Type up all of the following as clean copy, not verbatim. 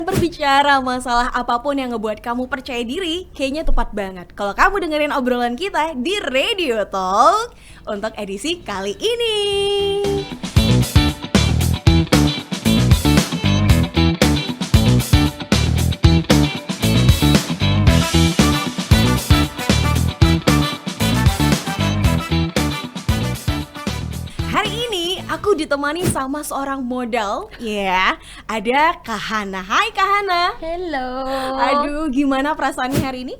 Berbicara masalah apapun yang ngebuat kamu percaya diri, kayaknya tepat banget kalau kamu dengerin obrolan kita di Radio Talk untuk edisi kali ini. Aku ditemani sama seorang model, ya. Ada Kak Hana. Hai Kak Hana. Hello. Aduh, gimana perasaannya hari ini?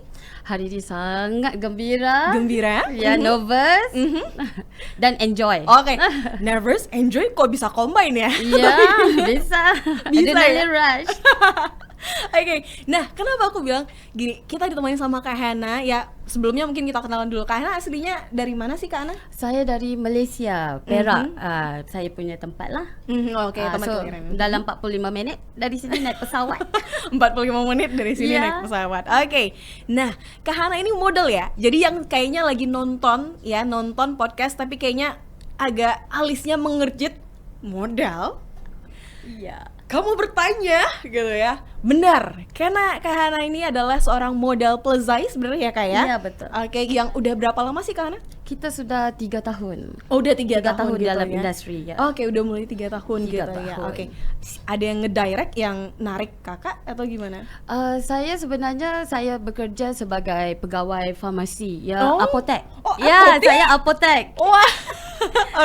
Hari ini sangat gembira. Gembira? Ya, nervous. Dan enjoy. Oke, nervous, enjoy, kok bisa combine ya? Iya, bisa. Bisa Adrenaline ya? rush. Oke, nah kenapa aku bilang gini, kita ditemani sama Kak Hana. Ya, sebelumnya mungkin kita kenalan dulu. Kak Hana aslinya dari mana sih Kak Hana? Saya dari Malaysia, Perak. Saya punya tempat lah. Oke, teman So, kelahiran. dalam 45 minit dari sini naik pesawat. 45 menit dari sini Iya. naik pesawat. Oke. Nah, Kak Hana ini model ya. Jadi yang kayaknya lagi nonton podcast tapi kayaknya agak alisnya mengerjit, modal. Iya. Kamu bertanya gitu ya. Benar, karena Kak Hana ini adalah seorang model plus size sebenarnya ya Kak ya? Iya, betul. Oke, yang udah berapa lama sih Kak Hana? Kita sudah 3 tahun. Oh, udah 3 tahun gitu dalam ya? industri ya. Oke, udah mulai 3 tahun 3 gitu ya. tahun. Oke. Ada yang ngedirect yang narik Kakak atau gimana? Saya sebenarnya bekerja sebagai pegawai farmasi ya, Oh. apotek. Oh, Ya, apotek? saya apotek. Wah.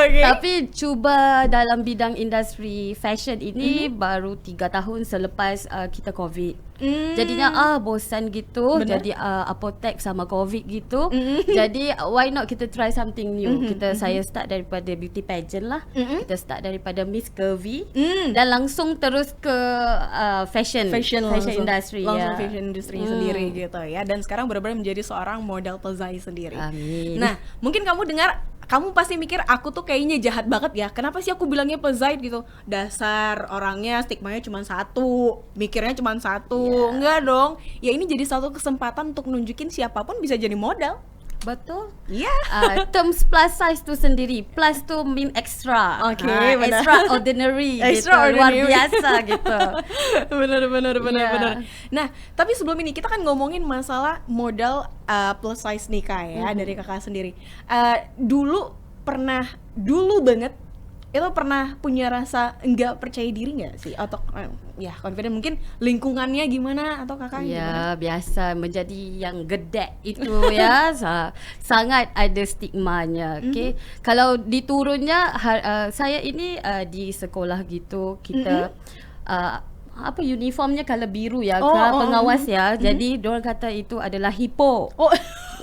Oke. Tapi cuba dalam bidang industri fashion ini baru 3 tahun selepas kita COVID. Jadinya bosan gitu. Bener. Jadi apotek sama COVID gitu. Jadi why not kita try something new. Saya start daripada beauty pageant lah. Kita start daripada Miss Curvy dan langsung terus ke fashion langsung, industry langsung ya. fashion industry sendiri gitu ya, dan sekarang benar-benar menjadi seorang model pezai sendiri. Amin. Nah, mungkin kamu dengar, kamu pasti mikir aku tuh kayaknya jahat banget ya, kenapa sih aku bilangnya pezai gitu, dasar orangnya stigmanya cuma satu, mikirnya cuma satu. Enggak dong, ya ini jadi satu kesempatan untuk nunjukin siapapun bisa jadi model. Betul. Iya. Terms plus size tu sendiri. Plus tu mean extra. Oke, benar. Extraordinary gitu. Extraordinary. Luar biasa gitu. bener. Iya. Nah, tapi sebelum ini kita kan ngomongin masalah modal plus size nikah ya, dari kakak sendiri. Dulu banget itu pernah punya rasa enggak percaya diri nggak sih, atau ya confident, mungkin lingkungannya gimana atau kakak gimana? Ya, biasa menjadi yang gedek itu ya sangat ada stigmanya. Okay. Kalau diturunnya saya ini di sekolah gitu kita apa uniformnya color biru ya, pengawas ya. Jadi diorang kata itu adalah hipo. Oh.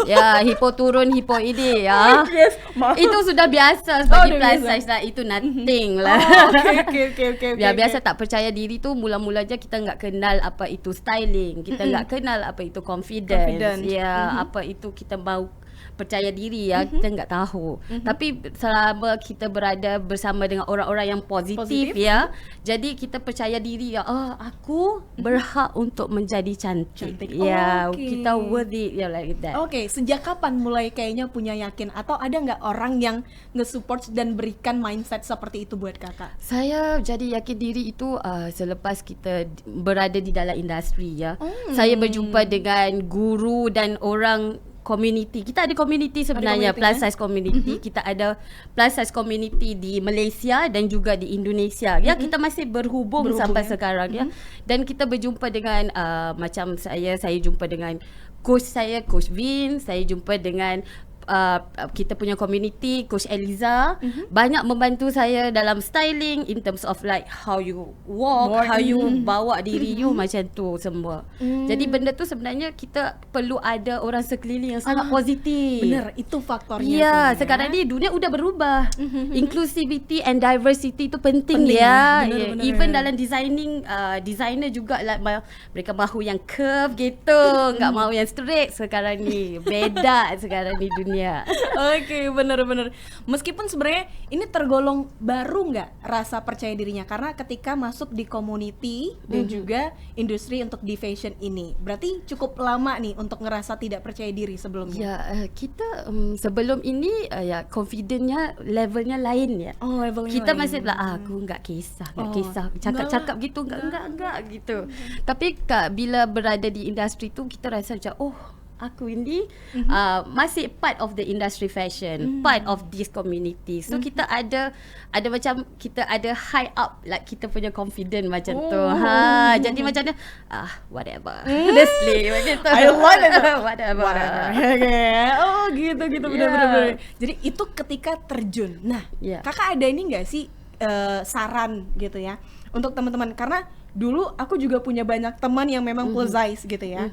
Ya, hipo turun, hipo ini ya. Yes, maaf. Itu sudah biasa sebagai udah plus biasa. size lah. Itu nothing lah. Oke. Ya, biasa tak percaya diri tu mula-mulanya kita enggak kenal apa itu styling, kita enggak kenal apa itu confidence. Ya, apa itu kita mau percaya diri ya, kita enggak tahu. Tapi selama kita berada bersama dengan orang-orang yang positif ya, jadi kita percaya diri ya, aku berhak untuk menjadi cantik. Ya, kita worthy ya, like that. Oke, sejak kapan mulai kayaknya punya yakin, atau ada nggak orang yang nge-support dan berikan mindset seperti itu buat kakak? Saya jadi yakin diri itu selepas kita berada di dalam industri ya. Saya berjumpa dengan guru dan orang community. Kita ada community sebenarnya, plus size community. Kita ada plus size community di Malaysia dan juga di Indonesia. Ya, kita masih berhubung sampai sekarang ya. Dan kita berjumpa dengan macam saya jumpa dengan coach saya, Coach Vin. Saya jumpa dengan kita punya community, Coach Eliza, banyak membantu saya dalam styling in terms of like how you walk, how you bawa diri you, macam tu semua. Jadi benda tu sebenarnya kita perlu ada orang sekeliling yang sangat positif. Bener, itu faktornya. Ya, sekarang ni dunia udah berubah. Inclusivity and diversity tu penting ya. Bener. Even dalam designing, designer juga like, mereka mahu yang curve gitu, enggak mahu yang straight sekarang ni. Beda sekarang ni dunia. Ya. Oke, bener-bener. Meskipun sebenarnya ini tergolong baru nggak rasa percaya dirinya, karena ketika masuk di community dan juga industri untuk di fashion ini, berarti cukup lama nih untuk ngerasa tidak percaya diri sebelumnya. Ya, kita sebelum ini ya confidence-nya levelnya lain ya. Oh, levelnya Kita lain. masih bilang aku enggak kisah, enggak Oh, kisah. Cakap-cakap gitu enggak gitu. Tapi bila berada di industri tu kita rasa macam oh, aku ini masih part of the industry fashion, part of this community. So kita ada macam kita ada high up like kita punya confidence macam tu. Jadi macam ni whatever. Honestly macam tu. I love it. Whatever. Okay. Oh, gitu benar-benar. Jadi itu ketika terjun. Nah, Yeah. Kakak ada ini nggak sih saran gitu ya untuk teman-teman, karena dulu aku juga punya banyak teman yang memang plus size gitu ya.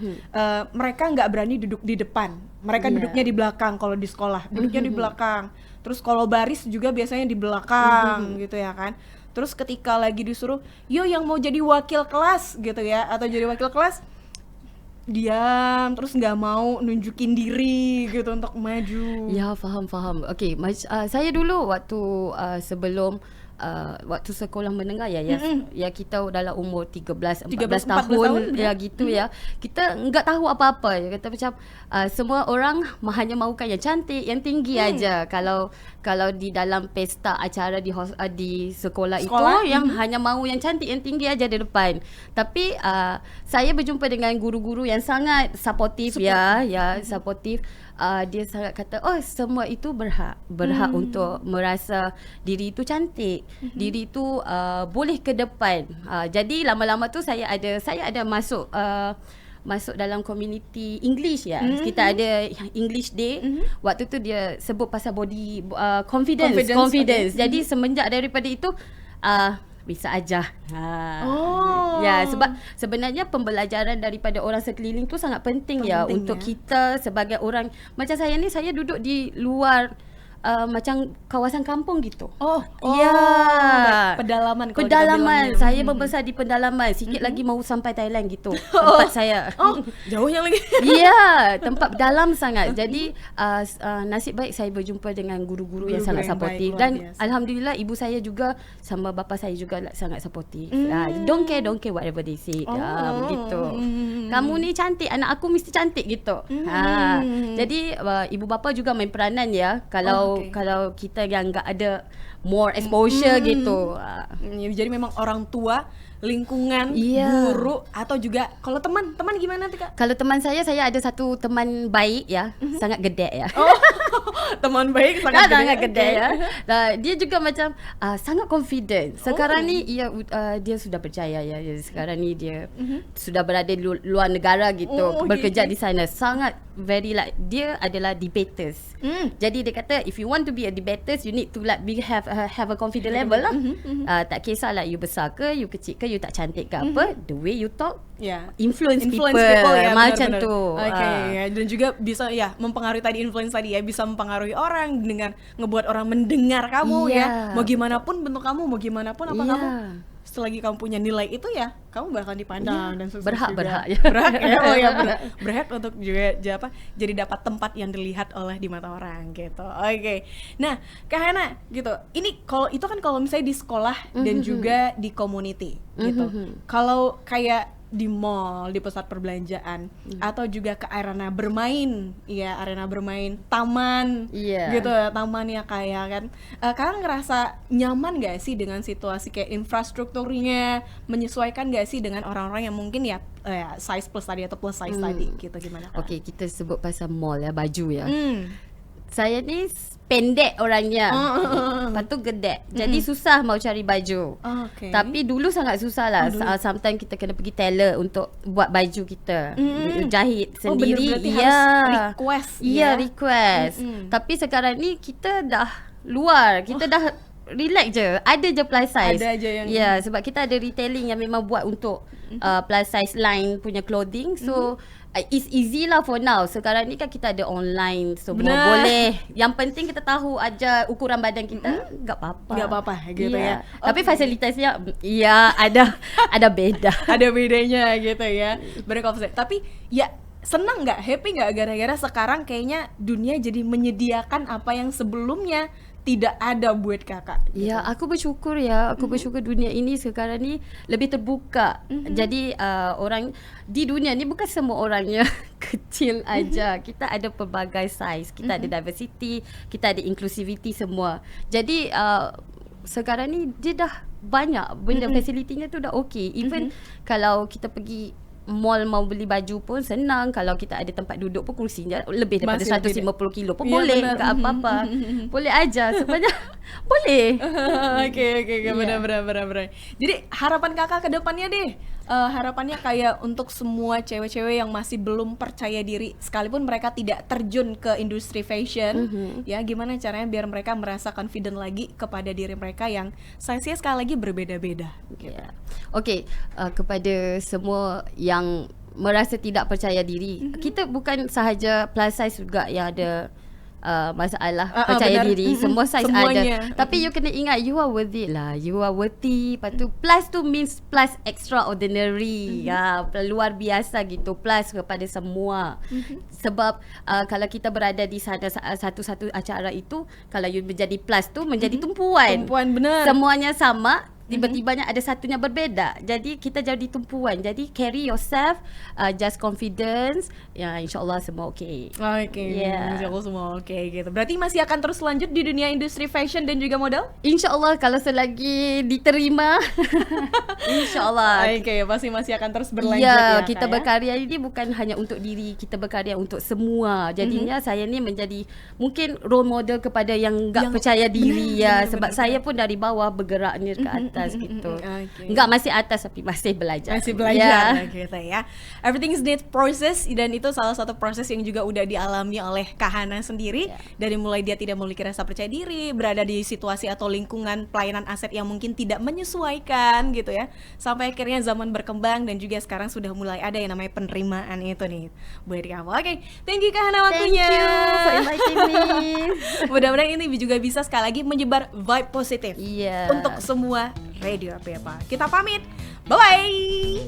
Mereka nggak berani duduk di depan, mereka duduknya di belakang. Kalau di sekolah duduknya di belakang, terus kalau baris juga biasanya di belakang gitu ya kan. Terus ketika lagi disuruh, yo yang mau jadi wakil kelas gitu ya, atau jadi wakil kelas, diam, terus nggak mau nunjukin diri gitu untuk maju. Ya, faham. Okey, saya dulu waktu sebelum waktu sekolah menengah ya kita dalam umur 13 14 tahun ya gitu ya. Kita enggak tahu apa-apa ya. Kata macam semua orang hanya mahukan yang cantik, yang tinggi aja. Kalau di dalam pesta acara di sekolah itu yang hanya mahu yang cantik, yang tinggi aja di depan. Tapi saya berjumpa dengan guru-guru yang sangat supportive supportive. Dia sangat kata semua itu berhak untuk merasa diri itu cantik, diri itu boleh ke depan. Jadi lama-lama tu saya ada masuk dalam community English ya. Kita ada English Day. Waktu tu dia sebut pasal body confidence. Okay. Jadi semenjak daripada itu bisa aja. Ya, sebab sebenarnya pembelajaran daripada orang sekeliling tu sangat penting ya untuk kita sebagai orang. Macam saya ni, saya duduk di luar macam kawasan kampung gitu. Pedalaman. Saya membesar di pedalaman. Sikit lagi mau sampai Thailand gitu. Tempat saya. Jauhnya lagi. Ya, tempat dalam sangat. Jadi nasib baik saya berjumpa dengan guru-guru yang sangat supportive. Dan alhamdulillah ibu saya juga sama bapa saya juga sangat supportive. Don't care whatever they say. Begitu. Kamu ni cantik, anak aku mesti cantik gitu. Jadi ibu bapa juga main peranan ya. Kalau kita yang enggak ada more exposure gitu. Jadi memang orang tua, lingkungan, guru, atau juga kalau teman gimana tuh Kak? Kalau teman saya ada satu teman baik ya, sangat gedek ya. Teman baik sangat gedek ya. Dia juga macam sangat confident. Sekarang ni dia sudah berjaya ya. Sekarang ni dia sudah berada di luar negara gitu, bekerja di sana. Sangat very like dia adalah debaters. Jadi dia kata if you want to be a debaters, you need to like have a confident level lah. Tak kisahlah you besar ke, you kecil ke, you tak cantik ke apa, the way you talk influence people ya, benar-benar. macam tu. Ya. Dan juga bisa ya mempengaruhi tadi, influence tadi ya, bisa mempengaruhi orang dengan ngebuat orang mendengar kamu ya. Mau gimana pun bentuk kamu, mau gimana pun apa kamu, selagi kamu punya nilai itu ya kamu bakal dipandang dan sukses berhak berhak untuk juga jadi dapat tempat yang dilihat oleh di mata orang gitu. Oke. Nah, Kak Hana gitu. Ini kalau misalnya di sekolah dan juga di community gitu. Kalau kayak di mall, di pusat perbelanjaan, atau juga ke arena bermain, taman, gitu, taman ya kayak kan. Kalian ngerasa nyaman gak sih dengan situasi kayak infrastrukturnya, menyesuaikan gak sih dengan orang-orang yang mungkin size plus tadi atau plus size tadi gitu, gimana? Okey, kita sebut pasal mall ya, baju ya. Saya ni pendek orangnya. Lepas tu gedek. Jadi susah mau cari baju. Tapi dulu sangat susah lah. Sometimes kita kena pergi tailor untuk buat baju kita. Jahit sendiri. Harus request. Request. Tapi sekarang ni kita dah luar. Kita dah relax je. Ada je plus size. Ada je yang sebab kita ada retailing yang memang buat untuk plus size line punya clothing. So it's easy lah for now. Sekarang ni kan kita ada online, semua boleh. Yang penting kita tahu aja ukuran badan kita, enggak apa-apa gitu ya. Tapi fasilitasnya ada beda. Ada bedanya gitu ya. Berkonflik. Tapi ya senang nggak, happy nggak gara-gara sekarang kayaknya dunia jadi menyediakan apa yang sebelumnya tidak ada buat kakak? Ya, aku bersyukur ya. Aku bersyukur dunia ini sekarang ni lebih terbuka. Jadi orang di dunia ni bukan semua orangnya kecil aja. Kita ada pelbagai saiz. Kita ada diversity, kita ada inclusivity semua. Jadi sekarang ni dia dah banyak benda, fasilitinya tu dah okey. Even kalau kita pergi mall mau beli baju pun senang. Kalau kita ada tempat duduk pun kursinya lebih daripada Masih 150 kilo pun Ya, boleh, benar. ke apa-apa. Boleh aja sebenarnya. Boleh. Oke, Ya. benar. Jadi harapan kakak ke depannya deh, harapannya kayak untuk semua cewek-cewek yang masih belum percaya diri, sekalipun mereka tidak terjun ke industri fashion, ya gimana caranya biar mereka merasa confident lagi kepada diri mereka yang size-nya sekali lagi berbeda-beda. Ya. Okey, kepada semua yang merasa tidak percaya diri, kita bukan sahaja plus size juga yang ada masalah percaya benar. diri. Semua size Semuanya. ada. Tapi you kena ingat, you are worth it lah. You are worthy. Lepas tu plus tu means plus extraordinary. Ya, luar biasa gitu. Plus kepada semua. Sebab kalau kita berada di sana satu-satu acara itu, kalau you menjadi plus tu menjadi tumpuan. Tumpuan, benar. Semuanya sama, tiba-tibanya ada satunya berbeza. Jadi kita jadi tumpuan. Jadi carry yourself, just confidence. Ya, insyaAllah semua okey. Oke, Ya. insyaallah semua oke gitu. Berarti masih akan terus lanjut di dunia industri fashion dan juga model? InsyaAllah kalau selagi diterima. InsyaAllah. Oke, pasti masih akan terus berlanjut Ya, ya, kita Kak, ya? berkarya ini bukan hanya untuk diri, kita berkarya untuk semua. Jadinya saya ni menjadi mungkin role model kepada yang enggak Yang- percaya diri benar, ya. Sebab benar. saya pun dari bawah bergerak ni ke atas gitu. Oke. Enggak masih atas tapi masih belajar. Masih belajar Ya. gitu ya. Everything is need process, dan itu salah satu proses yang juga udah dialami oleh Kak Hana sendiri. Dari mulai dia tidak memiliki rasa percaya diri, berada di situasi atau lingkungan pelayanan aset yang mungkin tidak menyesuaikan gitu ya, sampai akhirnya zaman berkembang dan juga sekarang sudah mulai ada yang namanya penerimaan itu nih buat kamu. Oke, thank you Kak Hana Thank waktunya. you for inviting me. Mudah-mudahan ini juga bisa sekali lagi menyebar vibe positif Iya. untuk semua Radio Pepa. Kita pamit. Bye-bye.